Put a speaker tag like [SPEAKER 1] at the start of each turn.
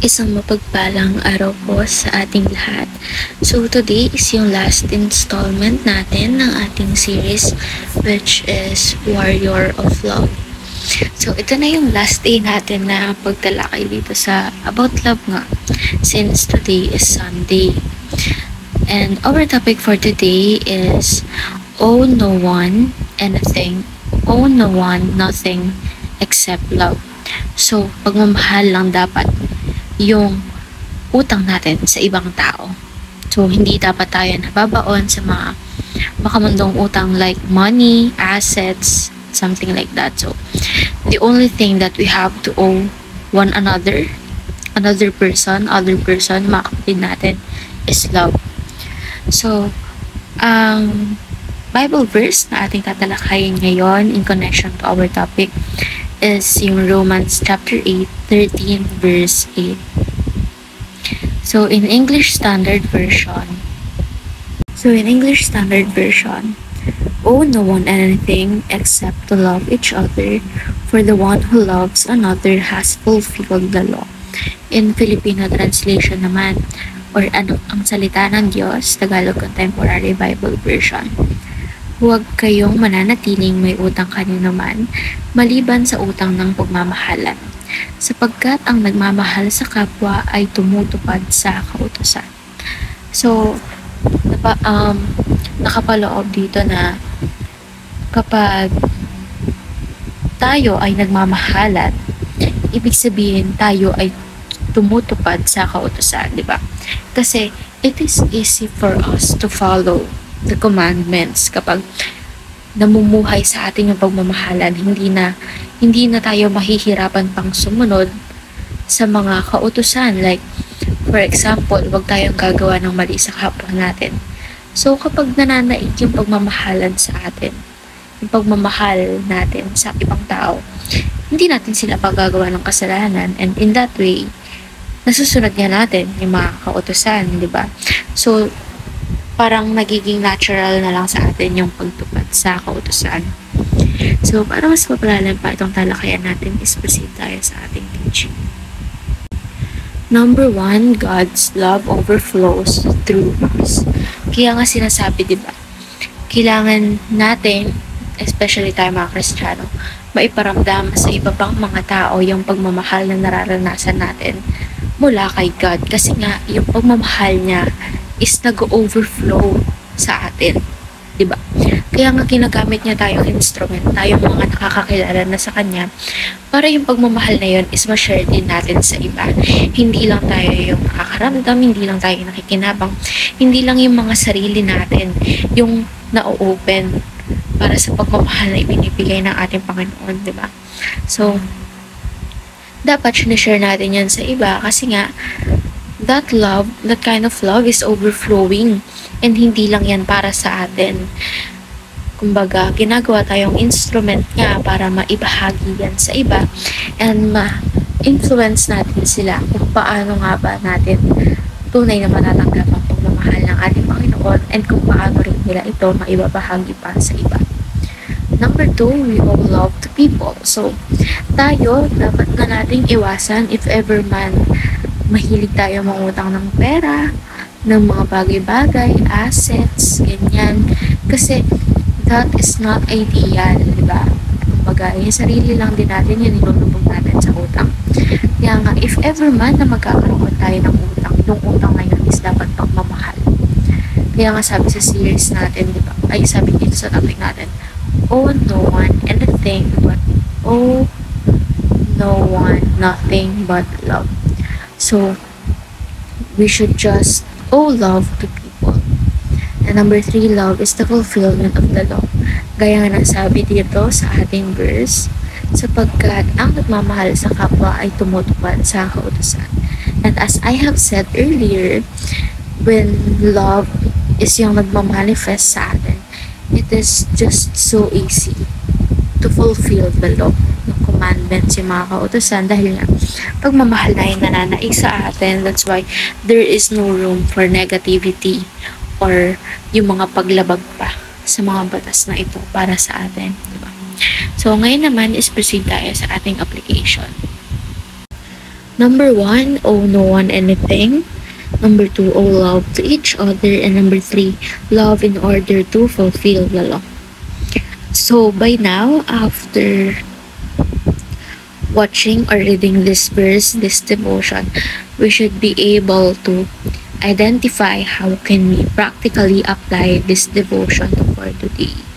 [SPEAKER 1] Isang mapagpalang araw po sa ating lahat. So today is yung last installment natin ng ating series, which is Warrior of Love. So ito na yung last day natin na pagtalakay dito sa About Love nga, since today is Sunday. And our topic for today is owe no one anything, owe no one nothing except love. So pagmamahal lang dapat yung utang natin sa ibang tao. So, hindi dapat tayo nababaon sa mga makamundong utang like money, assets, something like that. So, the only thing that we have to owe one another, other person, mga kapatid natin, is love. So, ang Bible verse na ating tatalakayin ngayon in connection to our topic is yung Romans chapter 8, 13 verse 8. So in English Standard Version, owe no one anything except to love each other, for the one who loves another has fulfilled the law. In Filipino translation naman, or ano ang salita ng Diyos, Tagalog Contemporary Bible Version, huwag kayong mananatiling may utang kanino man, maliban sa utang ng pagmamahalan, sapagkat ang nagmamahal sa kapwa ay tumutupad sa kautusan. So, nakapaloob dito na kapag tayo ay nagmamahalan, ibig sabihin tayo ay tumutupad sa kautusan, di ba? Kasi it is easy for us to follow the commandments kapag namumuhay sa ating yung pagmamahalan, hindi na tayo mahihirapan pang sumunod sa mga kautusan. Like, for example, wag tayong gagawa ng mali sa kapwa natin. So, kapag nananaig yung pagmamahalan sa atin, yung pagmamahal natin sa ibang tao, hindi natin sila pagagawa ng kasalanan, and in that way, nasusunod nga natin yung mga kautusan, di ba? So, parang nagiging natural na lang sa atin yung pagtupad sa kautusan. So, para mas mapalalim pa itong talakayan natin, is proceed tayo sa ating teaching. Number 1, God's love overflows through us. Kaya nga sinasabi, di ba? Kailangan natin, especially tayo mga Kristiyano, maiparamdam sa iba pang mga tao yung pagmamahal na nararanasan natin mula kay God. Kasi nga, yung pagmamahal niya is nag-overflow sa atin, di ba? Kaya nga ginagamit niya tayong instrument, tayong mga nakakakilala na sa kanya, para yung pagmamahal na yun is ma-share din natin sa iba. Hindi lang tayo yung nakakaramdam, hindi lang tayo yung nakikinabang, hindi lang yung mga sarili natin yung na-open para sa pagmamahal na ibinibigay ng ating Panginoon, di ba? So, dapat sinishare natin yan sa iba kasi nga, that kind of love is overflowing, and hindi lang yan para sa atin. Kumbaga, ginagawa tayong instrument nga para maibahagi yan sa iba and ma-influence natin sila kung paano nga ba natin tunay na matatanggap ang pagmamahal ng ating Panginoon, and kung paano rin nila ito maibabahagi pa sa iba. Number 2, we owe love to people. So, tayo, dapat na nating iwasan if ever man mahilig tayo mangutang ng pera, ng mga bagay-bagay, assets, ganyan. Kasi that is not ideal, di ba? Kumbaga, yung sarili lang din natin, yung nilulubog natin sa utang. Kaya nga, if ever man na magkakaroon tayo ng utang, yung utang na yun is dapat pagmamahal. Kaya nga sabi sa series natin, di ba? Ay, sabi dito sa topic natin, owe no one anything but owe no one nothing but love. So, we should just owe love to people. And number 3, love is the fulfillment of the law. Gaya nga sabi dito sa ating verse, sapagkat ang nagmamahal sa kapwa ay tumutupad sa kautusan. And as I have said earlier, when love is yung nagmamanifest sa atin, it is just so easy to fulfill the law, yung commandments, yung mga kautusan, dahil nga pagmamahal na yung nananaig sa atin. That's why there is no room for negativity or yung mga paglabag pa sa mga batas na ito para sa atin, diba? So ngayon naman is proceed tayo sa ating application. Number one, owe no one anything. Number two, owe love to each other. And number three, love in order to fulfill the law. So by now, after watching or reading this verse, this devotion, we should be able to identify how can we practically apply this devotion for today.